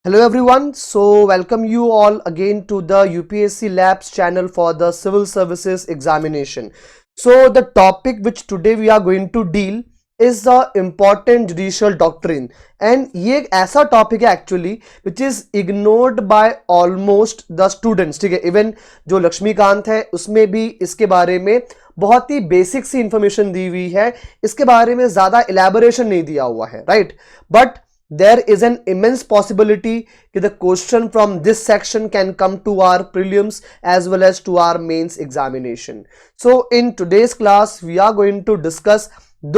Hello everyone, so welcome you all again to the UPSC Labs channel for the Civil Services examination. So the topic which today we are going to deal is the important judicial doctrine, and ये एक ऐसा topic है actually which is ignored by almost the students. ठीक है, even जो लक्ष्मीकांत है उसमें भी इसके बारे में बहुत ही बेसिक सी इंफॉर्मेशन दी हुई है, इसके बारे में ज्यादा इलेबोरेशन नहीं दिया हुआ है, right? But there is an immense possibility that the question from this section can come to our prelims as well as to our mains examination. So in today's class we are going to discuss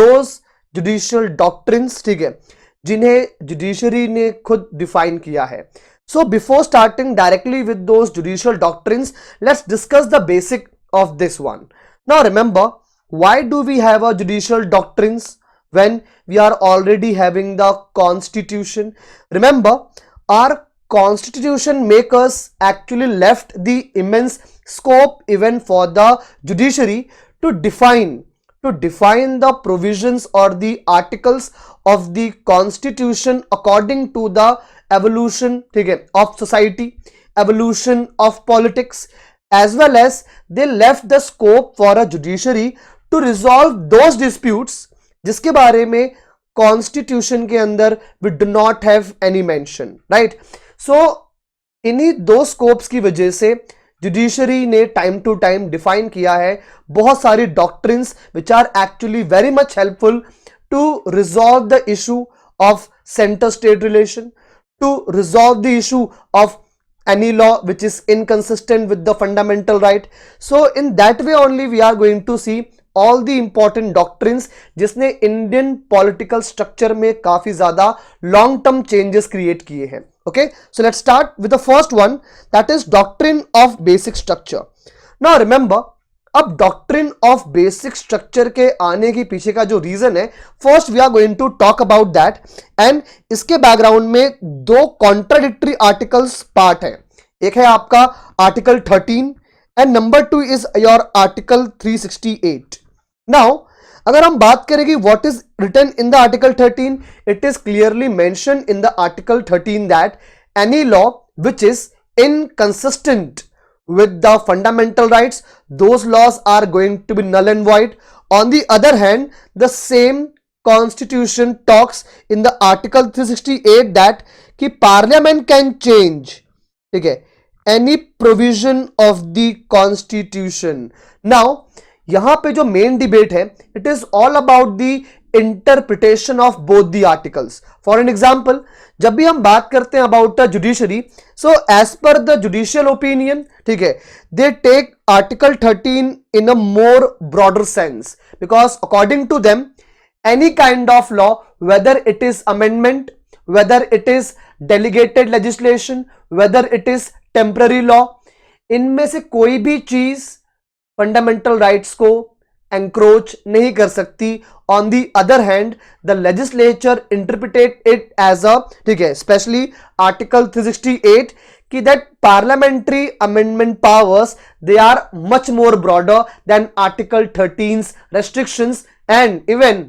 those judicial doctrines, ठीक है, जिन्हें judiciary ने खुद define किया है. So before starting directly with those judicial doctrines, let's discuss the basic of this one. Now remember, why do we have a judicial doctrines when we are already having the constitution? Remember, our constitution makers actually left the immense scope even for the judiciary to define the provisions or the articles of the constitution according to the evolution, ठीक है, of society, evolution of politics, as well as they left the scope for a judiciary to resolve those disputes जिसके बारे में constitution के अंदर we do not have any mention, right? So इन्हीं दो scopes की वजह से जुडिशरी ने टाइम टू टाइम डिफाइन किया है बहुत सारी doctrines which are actually very much helpful to resolve the issue of centre state relation, to resolve the issue of any law which is inconsistent with the fundamental right. So in that way only we are going to see all the important doctrines जिसने Indian political structure में काफी ज्यादा long term changes create किए हैं. Okay, so let's start with the first one, that is doctrine of basic structure. Now remember, अब doctrine of basic structure के आने के पीछे का जो रीजन है, first we are going to talk about that, and इसके बैकग्राउंड में दो कॉन्ट्राडिक्टरी आर्टिकल्स पार्ट है. एक है आपका article 13 and number 2 is your article 368. Now अगर हम बात करें कि what is written in the article 13, it is clearly mention in the article 13 that any law which is inconsistent with the fundamental rights, those laws are going to be null and void. On the other hand, the same constitution talks in the article 368 that कि parliament can change, ठीक है, any provision of the constitution. Now यहां पे जो main debate है, it is all about the interpretation of both the articles. For an example, जब भी हम बात करते हैं about the judiciary, so as per the judicial opinion, ठीक है, they take article 13 in a more broader sense, because according to them any kind of law, whether it is amendment, whether it is delegated legislation, whether it is temporary law, इनमें से कोई भी चीज fundamental rights को encroach नहीं कर सकती. On the other hand, the legislature interpret it as a, ठीक है, स्पेशली आर्टिकल 368 कि that parliamentary amendment powers they are much more broader than article 13 restrictions. And even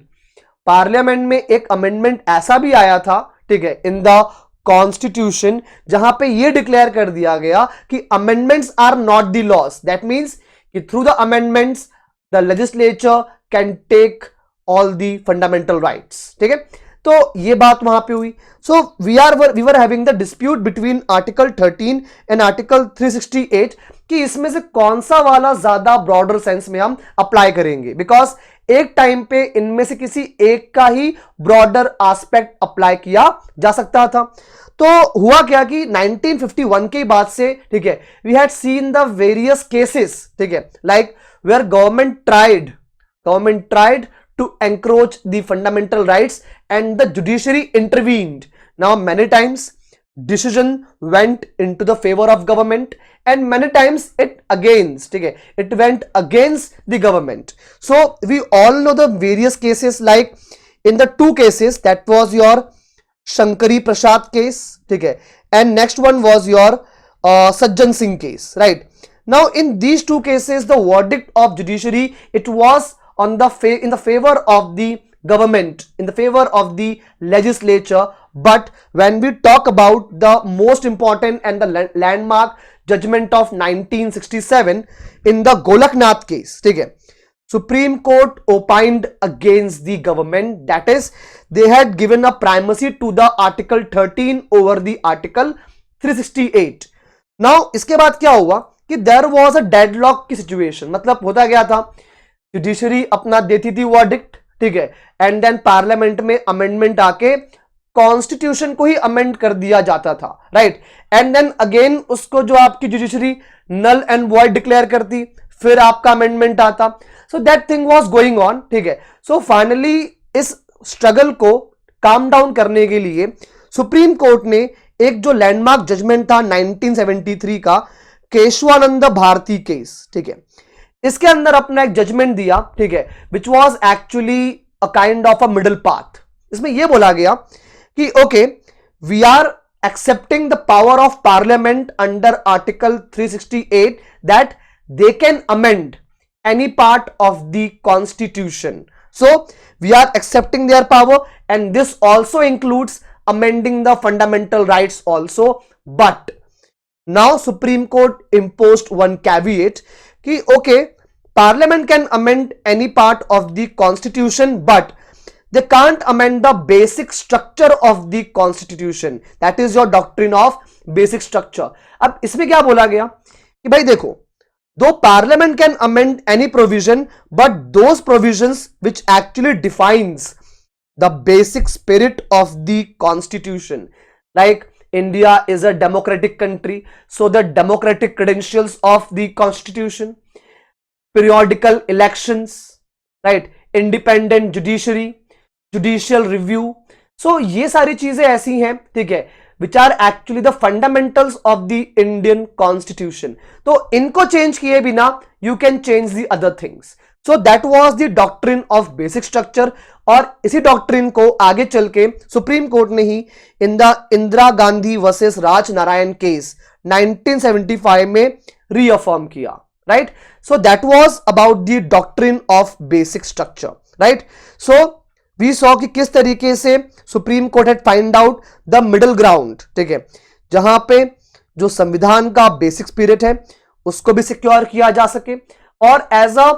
parliament में एक अमेंडमेंट ऐसा भी आया था, ठीक है, इन द कॉन्स्टिट्यूशन, जहां पे ये डिक्लेयर कर दिया गया कि amendments are not the laws. That means कि through the amendments the legislature can take all the fundamental rights. ठीक है, तो ये बात वहां पे हुई. So we were having the dispute between article 13 and article 368 कि इसमें से कौन सा वाला ज्यादा ब्रॉडर सेंस में हम अप्लाई करेंगे, बिकॉज एक टाइम पे इनमें से किसी एक का ही ब्रॉडर एस्पेक्ट अप्लाई किया जा सकता था. तो हुआ क्या कि 1951 के बाद से, ठीक है, we had seen the various cases, ठीक है, like where government tried to encroach the fundamental rights and the judiciary intervened. Now many times decision went into the favor of government and many times it went against the government. So we all know the various cases, like in the two cases, that was your Shankari Prasad case, ठीक है, and next one was your Sajjan Singh case, right? Now in these two cases the verdict of judiciary, it was on the in the favor of the government, in the favor of the legislature but when we talk about the most important and the landmark judgment of 1967 in the Golaknath case, ठीक है, Supreme Court opined against the government, that is they had given a primacy to the Article 13 over the Article 368. Now इसके बाद क्या हुआ कि there was a deadlock की situation, मतलब होता गया था जुडिशरी अपना देती थी वर्डिक्ट, ठीक है, एंड देन पार्लियामेंट में अमेंडमेंट आके कॉन्स्टिट्यूशन को ही अमेंड कर दिया जाता था, राइट, एंड देन अगेन उसको जो आपकी judiciary null and void declare करती, फिर आपका अमेंडमेंट आता, so that thing was going on, ठीक है. सो फाइनली इस स्ट्रगल को काम डाउन करने के लिए सुप्रीम कोर्ट ने एक जो लैंडमार्क जजमेंट था 1973 का केशवानंद भारती केस, ठीक है, इसके अंदर अपना एक जजमेंट दिया, ठीक है, which was actually a kind of a middle path. इसमें यह बोला गया कि okay, we are accepting the power of parliament under article 368 that they can amend any part of the constitution. So we are accepting their power, and this also includes amending the fundamental rights also. But now Supreme Court imposed one caveat कि okay, parliament can amend any part of the constitution, but they can't amend the basic structure of the constitution. That is your doctrine of basic structure. अब इसमें क्या बोला गया कि भाई देखो, though parliament can amend any provision, but those provisions which actually defines the basic spirit of the constitution, like India is a democratic country, so the democratic credentials of the constitution, periodical elections, right, independent judiciary, judicial review, so ये सारी चीजें ऐसी हैं, ठीक है, which are actually the fundamentals of the Indian constitution. तो इनको change किए बिना you can change the other things. So that was the doctrine of basic structure, और इसी डॉक्ट्रिन को आगे चल के सुप्रीम कोर्ट ने ही in the Indira Gandhi versus Raj Narain case 1975 में रीअफर्म किया, right. So that was about the doctrine of basic structure, right. So we saw कि किस तरीके से supreme court had find out the middle ground, ठीक है, जहां पे जो संविधान का बेसिक स्पिरिट है उसको भी सिक्योर किया जा सके, और एज अ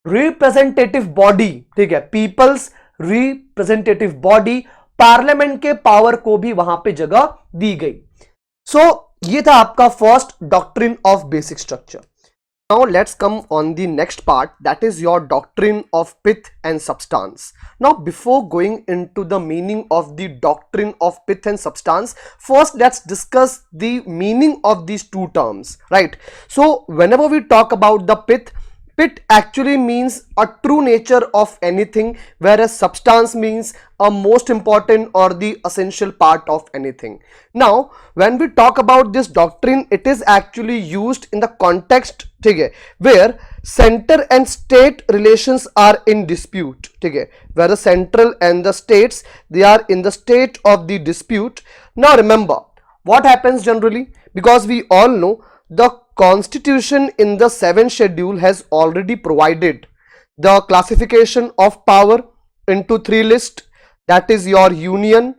रिप्रेजेंटेटिव बॉडी, ठीक है, पीपल्स रिप्रेजेंटेटिव बॉडी, पार्लियामेंट के पावर को भी वहां पे जगह दी गई. सो ये था आपका first doctrine of basic structure. Now let's come on the next part, that is your doctrine of pith and substance. Now before going into the meaning of the doctrine of pith and substance, first let's discuss the meaning of these two terms, right? So whenever we talk about the pith actually means a true nature of anything, whereas substance means a most important or the essential part of anything. Now when we talk about this doctrine, it is actually used in the context, ठीक है, where center and state relations are in dispute, ठीक है, where the central and the states, they are in the state of the dispute. Now remember what happens generally, because we all know the constitution in the 7th schedule has already provided the classification of power into 3 lists, that is your union,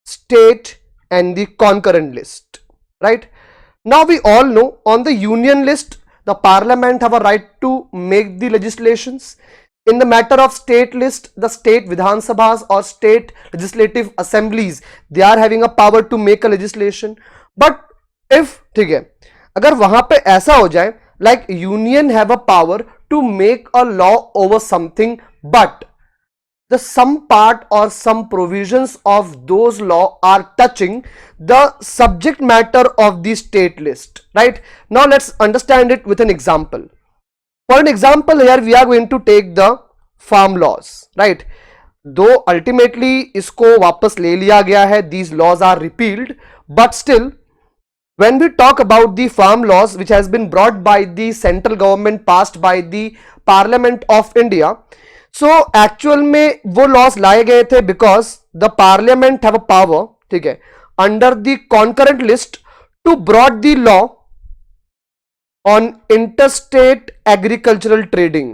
state and the concurrent list, right. Now we all know on the union list the parliament have a right to make the legislations. In the matter of state list, the state Vidhan Sabhas or state legislative assemblies, they are having a power to make a legislation. But if, ठीक है, अगर वहां पे ऐसा हो जाए like union have a power to make a law over something, but the some part or some provisions of those law are touching the subject matter of the state list, right. Now let's understand it with an example. For an example, here we are going to take the farm laws, right. Though ultimately इसको वापस ले लिया गया है, these laws are repealed, but still when we talk about the farm laws which has been brought by the central government, passed by the Parliament of India, so actual में वो laws लाए गए थे because the Parliament have a power, ठीक है, under the concurrent list to brought the law on interstate agricultural trading,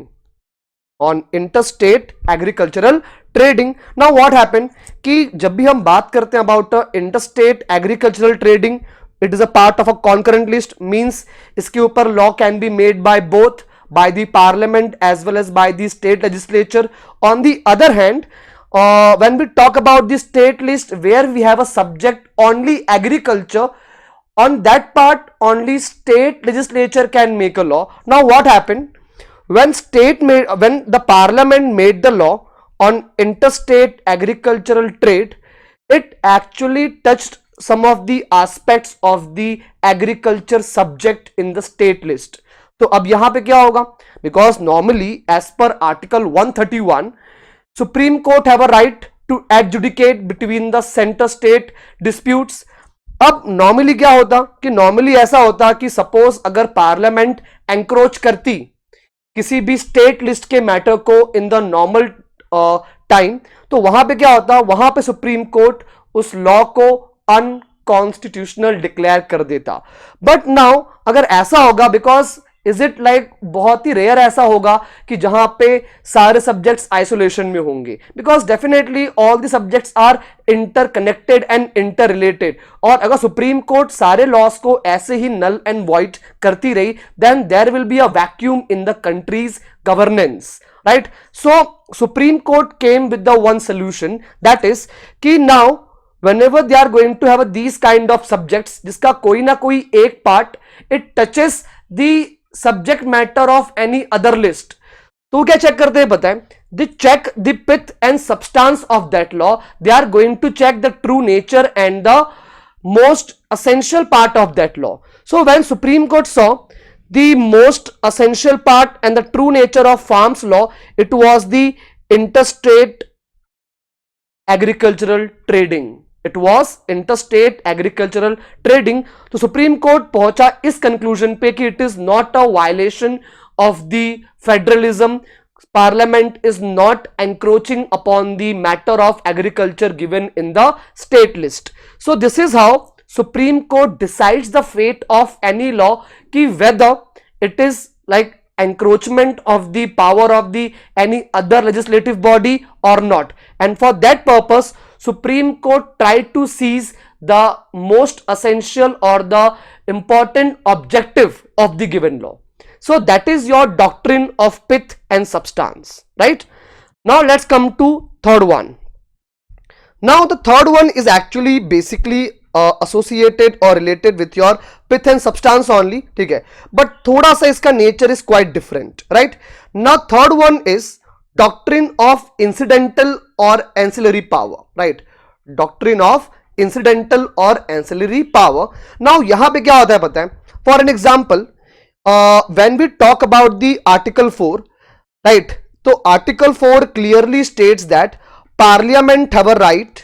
on interstate agricultural trading. Now what happened कि जब भी हम बात करते हैं about interstate agricultural trading, it is a part of a concurrent list, means इसके ऊपर law can be made by both by the parliament as well as by the state legislature. On the other hand, when we talk about the state list where we have a subject only agriculture, on that part only state legislature can make a law. Now what happened when the parliament made the law on interstate agricultural trade, it actually touched some of the aspects of the agriculture subject in the state list. तो अब यहां पे क्या होगा, because normally as per article 131 Supreme Court have a right to adjudicate between the center state disputes. अब normally क्या होता कि नॉर्मली ऐसा होता कि सपोज अगर पार्लियामेंट एंक्रोच करती किसी भी स्टेट लिस्ट के मैटर को इन द नॉर्मल टाइम, तो वहां पे क्या होता, वहां पे सुप्रीम कोर्ट उस लॉ को अनकॉन्स्टिट्यूशनल डिक्लेयर कर देता. बट नाउ अगर ऐसा होगा, बिकॉज इज इट लाइक बहुत ही रेयर ऐसा होगा कि जहां पे सारे सब्जेक्ट्स आइसोलेशन में होंगे, because definitely all the subjects are interconnected and inter related. और अगर सुप्रीम कोर्ट सारे लॉस को ऐसे ही नल एंड वॉइड करती रही, then there will be a vacuum in the countries governance, right. So supreme court came with the one solution, that is कि now whenever they are going to have these kind of subjects जिसका कोई ना कोई एक part it touches the subject matter of any other list, तो क्या check करते हैं पता है, they check the pith and substance of that law. They are going to check the true nature and the most essential part of that law. So when Supreme Court saw the most essential part and the true nature of farms law, it was the interstate agricultural trading. It was interstate agricultural trading. तो supreme court पहुंचा इस conclusion पे कि it is not a violation of the federalism. Parliament is not encroaching upon the matter of agriculture given in the state list. So this is how Supreme Court decides the fate of any law, कि whether it is like encroachment of the power of the any other legislative body or not. And for that purpose Supreme Court tried to seize the most essential or the important objective of the given law. So that is your doctrine of pith and substance, right? Now let's come to third one. Now the third one is actually basically associated or related with your pith and substance only, ठीक है, but थोड़ा सा इसका nature is quite different, right? Now third one is doctrine of incidental or ancillary power, right? Doctrine of incidental or ancillary power. Now यहां पे क्या होता है पता है, for an example when we talk about the article 4, right? तो article 4 clearly states that parliament have a right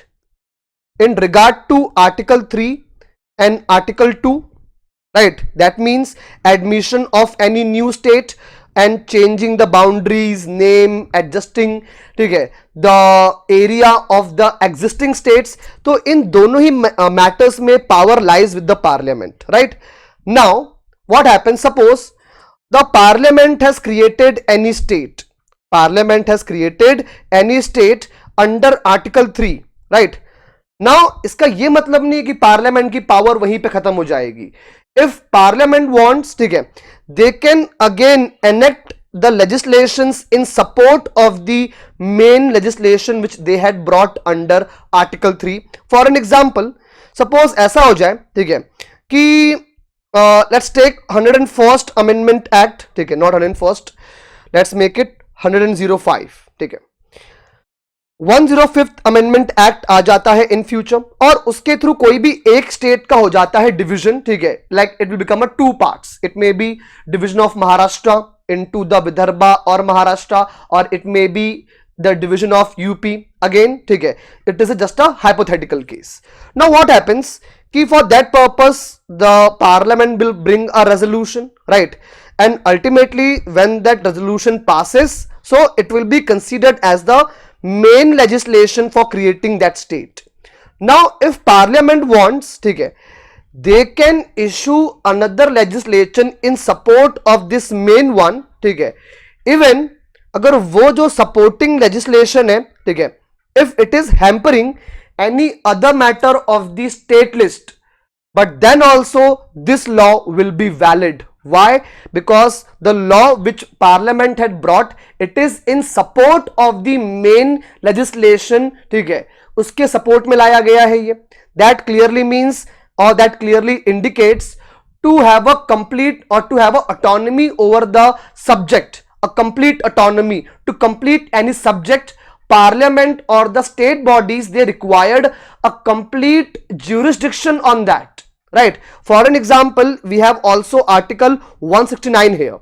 in regard to article 3 and article 2, right? That means admission of any new state and changing the boundaries, name, adjusting, ठीक है, the area of the existing states. तो इन दोनों ही matters में power lies with the parliament, right? Now what happens, suppose the parliament has created any state, parliament has created any state under article 3, right? Now इसका ये मतलब नहीं कि parliament की power वहीं पे खत्म हो जाएगी. If parliament wants, ठीक है, they can again enact the legislations in support of the main legislation which they had brought under article 3. For an example, suppose ऐसा हो जाए, ठीक है, कि let's take 101st amendment act, ठीक है, not 101st, let's make it 105, ठीक है, 105th अमेंडमेंट एक्ट आ जाता है इन फ्यूचर, और उसके थ्रू कोई भी एक स्टेट का हो जाता है डिवीजन, ठीक है, like it will become a 2 parts. It may be division of Maharashtra into the Vidarbha और महाराष्ट्र, और it may be the division of UP again, ठीक है. It is just a hypothetical case. Now what happens कि for that purpose the parliament will bring a resolution, right, and ultimately when that resolution passes, so it will be considered as the main legislation for creating that state. Now if parliament wants, ठीक है, they can issue another legislation in support of this main one, ठीक है, even अगर वो जो supporting legislation है, ठीक है, if it is hampering any other matter of the state list, but then also this law will be valid. Why? Because the law which parliament had brought, it is in support of the main legislation, ठीक है, उसके support में लाया गया है ये. That clearly means, or that clearly indicates, to have a complete or to have a autonomy over the subject, a complete autonomy to complete any subject. Parliament or the state bodies, they required a complete jurisdiction on that, right? For an example, we have also article 169 here.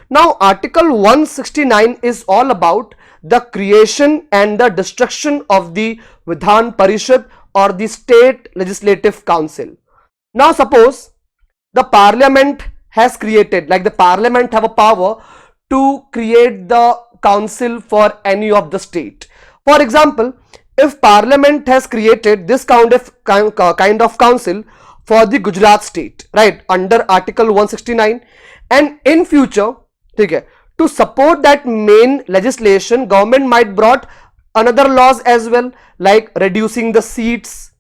Now article 169 is all about the creation and the destruction of the Vidhan Parishad or the state legislative council. Now suppose the parliament has created, like the parliament have a power to create the council for any of the state. For example, if parliament has created this kind of council for the Gujarat state, right, under article 169, and in future, ठीक है, to support that main legislation, government might brought another laws as well, like reducing the seats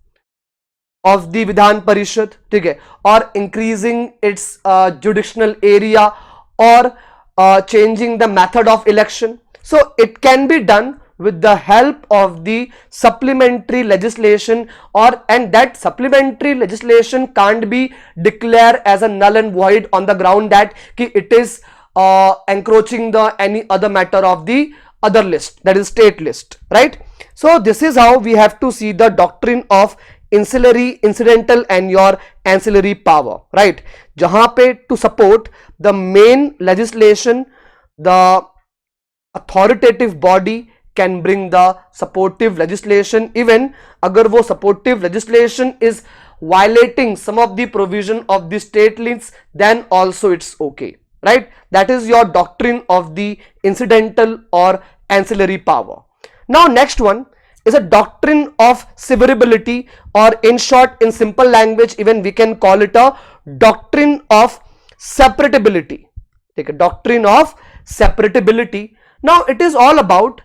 of the Vidhan Parishad, ठीक है, or increasing its jurisdictional area, or changing the method of election. So it can be done with the help of the supplementary legislation, or and that supplementary legislation can't be declared as a null and void on the ground that it is encroaching the any other matter of the other list, that is state list, right? So this is how we have to see the doctrine of ancillary, incidental and your ancillary power, right? जहां पे to support the main legislation, the authoritative body can bring the supportive legislation, even agar wo supportive legislation is violating some of the provision of the state lists, then also it's okay, right? That is your doctrine of the incidental or ancillary power. Now next one is a doctrine of severability, or in short, in simple language, even we can call it a doctrine of separatability. Take a doctrine of separatability. Now it is all about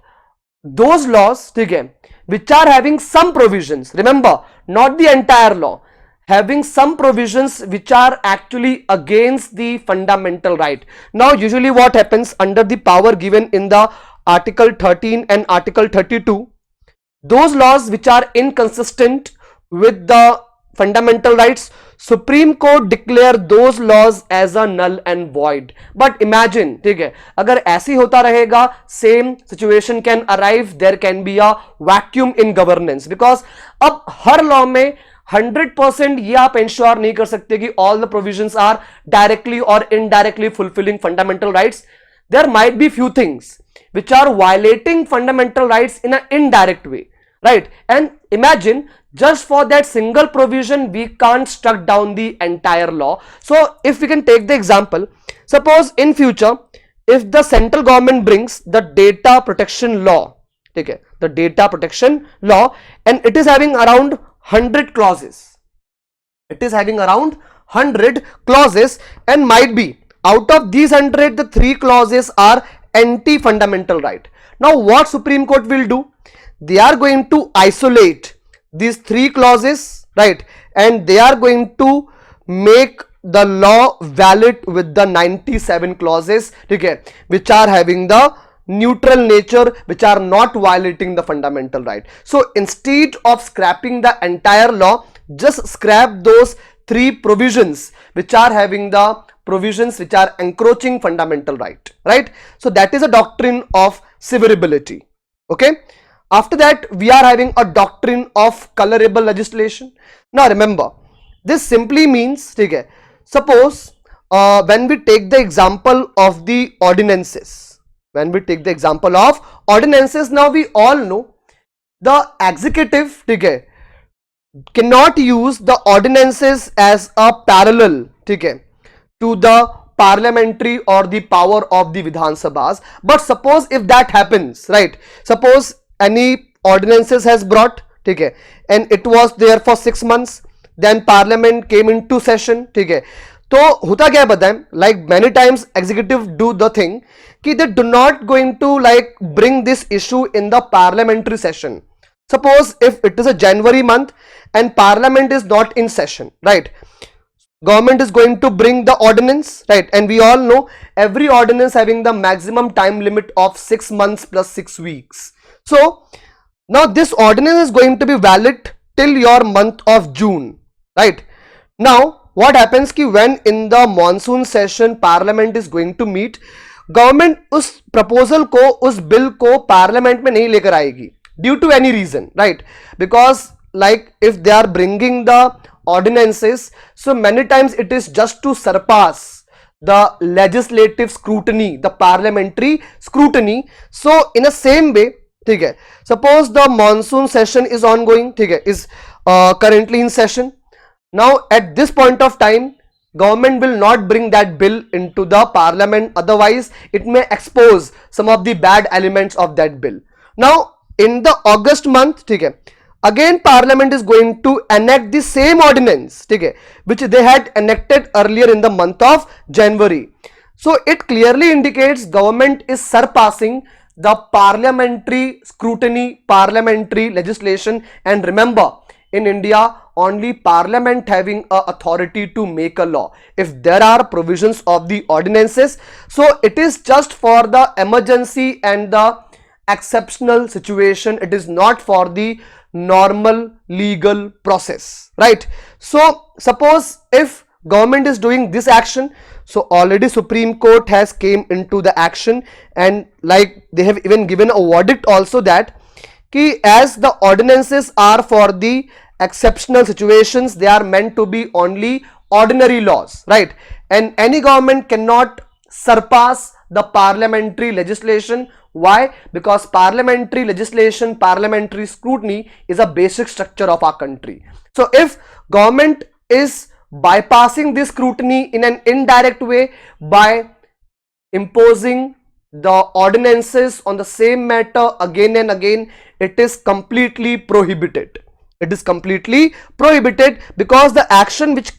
those laws, ठीक है, which are having some provisions, remember, not the entire law, having some provisions which are actually against the fundamental right. Now usually what happens under the power given in the article 13 and article 32, those laws which are inconsistent with the fundamental rights, Supreme Court declare those laws as a null and void. But imagine, ठीक है, अगर ऐसे होता रहेगा, same situation can arrive, there can be a vacuum in governance, because अब हर law में 100% ये आप इंश्योर नहीं कर सकते कि all the provisions are directly or indirectly fulfilling fundamental rights. There might be few things which are violating fundamental rights in an indirect way, right? And imagine, just for that single provision we can't struck down the entire law. So if we can take the example, suppose in future if the central government brings the data protection law, okay, the data protection law, and it is having around 100 clauses, it is having around 100 clauses, and might be out of these 100 the 3 clauses are anti fundamental right. Now what Supreme Court will do, they are going to isolate these 3 clauses, right, and they are going to make the law valid with the 97 clauses, okay, which are having the neutral nature, which are not violating the fundamental right. So instead of scrapping the entire law, just scrap those 3 provisions which are having the provisions which are encroaching fundamental right, right? So that is a doctrine of severability, okay? After that we are having a doctrine of colorable legislation. Now remember, this simply means, ठीक है, suppose when we take the example of the ordinances, when we take the example of ordinances, now we all know the executive, ठीक है, cannot use the ordinances as a parallel, ठीक है, to the parliamentary or the power of the Vidhan Sabhas. But suppose if that happens, right, suppose any ordinances has brought, ठीक है, and it was there for 6 months, then parliament came into session, ठीक है, तो होता क्या है पता है, like many times executive do the thing कि they do not going to like bring this issue in the parliamentary session. Suppose if it is a January month and parliament is not in session, right? Government is going to bring the ordinance, right? And we all know every ordinance having the maximum time limit of 6 months plus 6 weeks. So now this ordinance is going to be valid till your month of June, right? Now what happens ki when in the monsoon session parliament is going to meet, government उस proposal को, उस bill को parliament में नहीं लेकर आएगी due to any reason, right? Because like if they are bringing the ordinances, so many times it is just to surpass the legislative scrutiny, the parliamentary scrutiny. So in a same way, ठीक है, suppose the monsoon session is ongoing, ठीक है, is currently in session. Now at this point of time government will not bring that bill into the parliament, otherwise it may expose some of the bad elements of that bill. Now in the August month, ठीक है, again parliament is going to enact the same ordinance, ठीक है, which they had enacted earlier in the month of January. So it clearly indicates government is surpassing the parliamentary scrutiny, parliamentary legislation. And remember, in India only parliament having a authority to make a law. If there are provisions of the ordinances, so it is just for the emergency and the exceptional situation, it is not for the normal legal process, right? So suppose if government is doing this action, so already Supreme Court has came into the action, and like they have even given a verdict also that ki as the ordinances are for the exceptional situations, they are meant to be only ordinary laws, right? And any government cannot surpass the parliamentary legislation. Why? Because parliamentary legislation, parliamentary scrutiny is a basic structure of our country. So if government is bypassing this scrutiny in an indirect way by imposing the ordinances on the same matter again and again, it is completely prohibited. It is completely prohibited, because the action which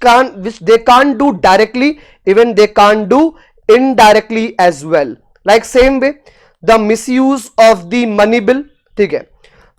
they can't do directly, even they can't do indirectly as well. Like same way the misuse of the money bill, ठीक है.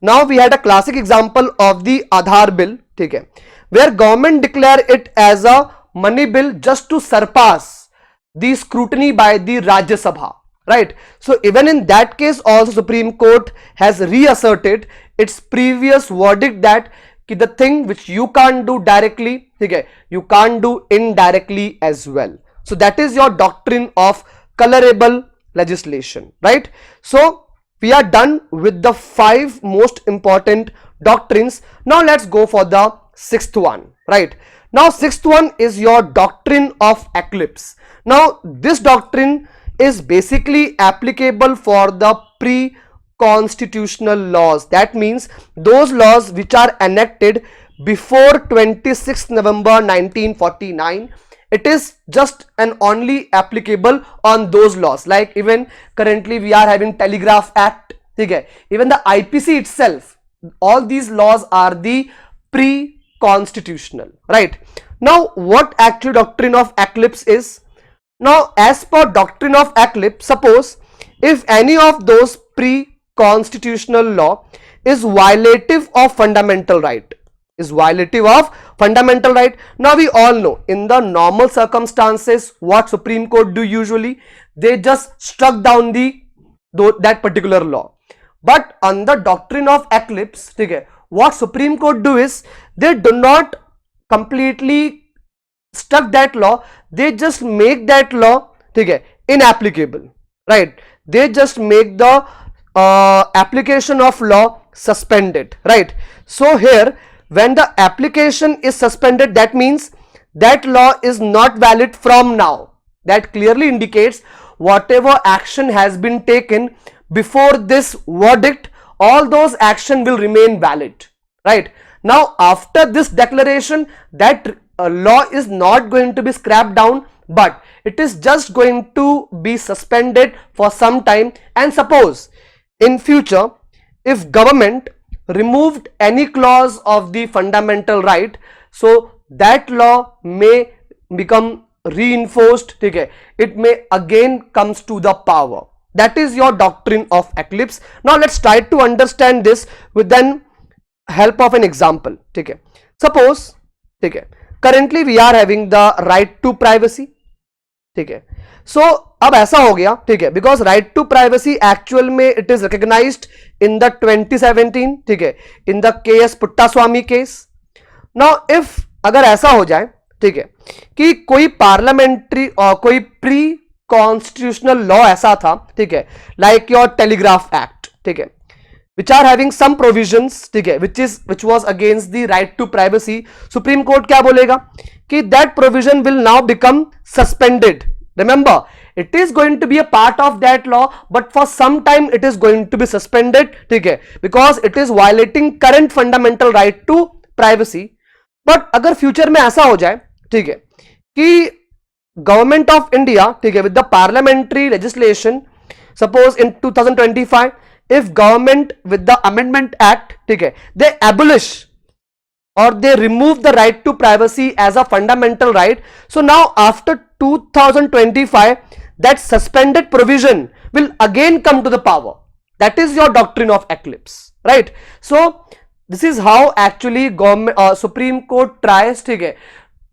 Now we had a classic example of the Aadhaar bill, ठीक है, where government declare it as a money bill just to surpass the scrutiny by the Rajya Sabha, right? So even in that case also Supreme Court has reasserted its previous verdict that the thing which you can't do directly, ठीक है, you can't do indirectly as well. So that is your doctrine of colorable legislation, right? So we are done with the 5 most important doctrines. Now let's go for the 6th one, right? Now 6th one is your doctrine of eclipse. Now this doctrine is basically applicable for the pre-constitutional laws. That means those laws which are enacted before 26th November 1949. It is just and only applicable on those laws. Like even currently we are having Telegraph Act, ठीक है, even the IPC itself, all these laws are the pre-constitutional, right? Now what actual doctrine of eclipse is? Now as per doctrine of eclipse, suppose if any of those pre-constitutional law is violative of fundamental right, is violative of fundamental right. Now we all know in the normal circumstances what Supreme Court do usually, they just struck down that particular law. But on the doctrine of eclipse, ठीक है, what Supreme Court do is they do not completely struck that law, they just make that law, ठीक है, inapplicable, right? They just make the application of law suspended, right? So here when the application is suspended, that means that law is not valid from now. That clearly indicates whatever action has been taken before this verdict, all those action will remain valid, right? Now after this declaration, that law is not going to be scrapped down, but it is just going to be suspended for some time. And suppose in future if government removed any clause of the fundamental right, so that law may become reinforced, ठीक है, it may again comes to the power. That is your doctrine of eclipse. Now let's try to understand this with an help of an example. ठीक है, suppose, ठीक है, currently we are having the right to privacy. ठीक है, सो अब ऐसा हो गया, ठीक है, because right to privacy actual में it is recognized in the 2017, ठीक है, in the KS Puttaswamy case. Now if अगर ऐसा हो जाए, ठीक है, कि कोई पार्लियामेंट्री और कोई प्री कॉन्स्टिट्यूशनल लॉ ऐसा था, ठीक है, लाइक योर टेलीग्राफ एक्ट, ठीक है, which are having some provisions, ठीक है, which was against the right to privacy, supreme court क्या बोलेगा कि that provision will now become suspended. Remember, it is going to be a part of that law, but for some time it is going to be suspended, ठीक है, because it is violating current fundamental right to privacy. But अगर future में ऐसा हो जाए, ठीक है, कि गवर्नमेंट ऑफ इंडिया, ठीक है, with the parliamentary legislation, suppose in 2025, if government with the amendment act, ठीक है, they abolish or they remove the right to privacy as a fundamental right, so now after 2025 that suspended provision will again come to the power. That is your doctrine of eclipse, right? So this is how actually government Supreme Court tries, ठीक है,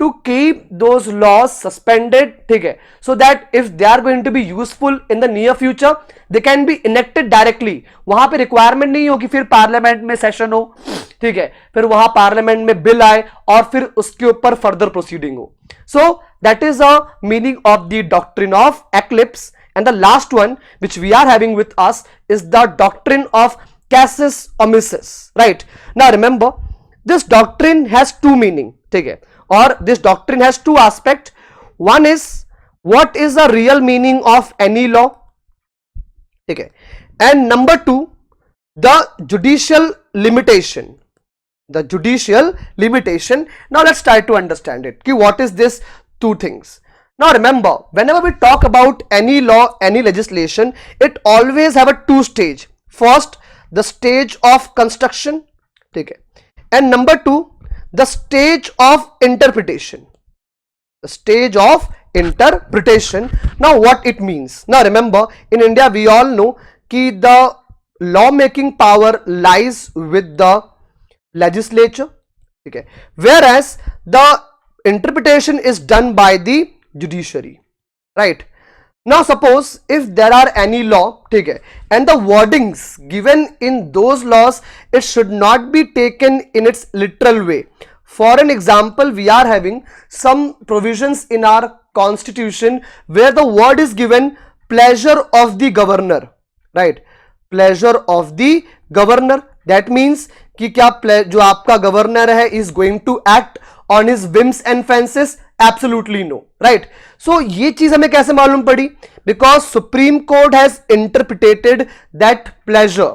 to keep those laws suspended, ठीक है, so that if they are going to be useful in the near future, they can be enacted directly. वहां पे requirement नहीं हो कि फिर पार्लियामेंट में सेशन हो, ठीक है, फिर वहां पार्लियामेंट में बिल आए और फिर उसके ऊपर फर्दर प्रोसीडिंग हो. So that is a meaning of the doctrine of eclipse. And the last one which we are having with us is the doctrine of casus omissus, right? Now remember, this doctrine has two meaning, ठीक है, or this doctrine has two aspects. One is what is the real meaning of any law, ठीक है, and number two, the judicial limitation. The judicial limitation. Now let's try to understand it. What is this two things? Now remember, whenever we talk about any law, any legislation, it always have a two stage. First, the stage of construction, ठीक है, and number two, the stage of interpretation. The stage of interpretation. Now what it means? Now remember, in India we all know that the law making power lies with the legislature, okay, whereas the interpretation is done by the judiciary, right? Now suppose if there are any law, okay, and the wordings given in those laws, it should not be taken in its literal way. For an example, we are having some provisions in our constitution where the word is given pleasure of the governor, right? Pleasure of the governor. That means कि क्या जो आपका governor है is going to act on his whims and fancies? Absolutely no, right? So ये चीज हमें कैसे मालूम पड़ी? Because Supreme Court has interpreted that pleasure.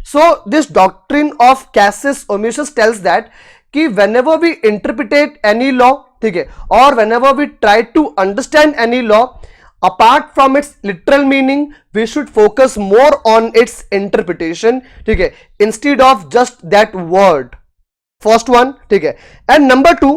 So this doctrine of casus omissus tells that कि whenever we interpret any law, ठीक है, or whenever we try to understand any law, apart from its literal meaning, we should focus more on its interpretation, ठीक है, instead of just that word. First one, ठीक है, and number two,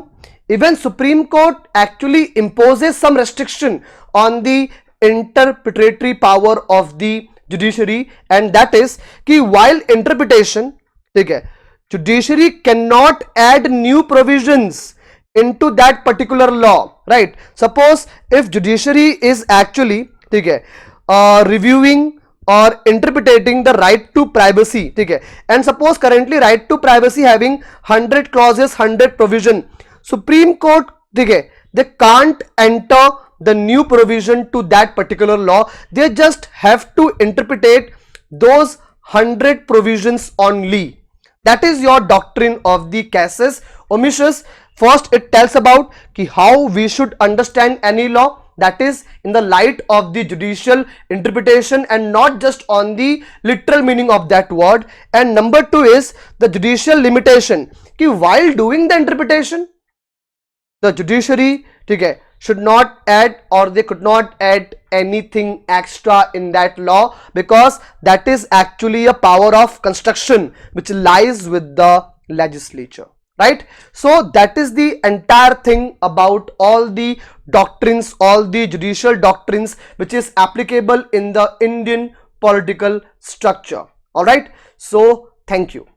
even Supreme Court actually imposes some restriction on the interpretatory power of the judiciary, and that is कि while interpretation, ठीक है, judiciary cannot add new provisions into that particular law, right? Suppose if judiciary is actually, ठीक है, reviewing or interpreting the right to privacy, ठीक है, and suppose currently right to privacy having 100 clauses, 100 provision, Supreme Court, ठीक है, they can't enter the new provision to that particular law. They just have to interpret those 100 provisions only. That is your doctrine of the casus omissus. First, it tells about how we should understand any law, that is in the light of the judicial interpretation and not just on the literal meaning of that word. And number two is the judicial limitation, कि while doing the interpretation, the judiciary, ठीक है, should not add or they could not add anything extra in that law, because that is actually a power of construction which lies with the legislature, right? So that is the entire thing about all the doctrines, all the judicial doctrines which is applicable in the Indian political structure. All right, so thank you.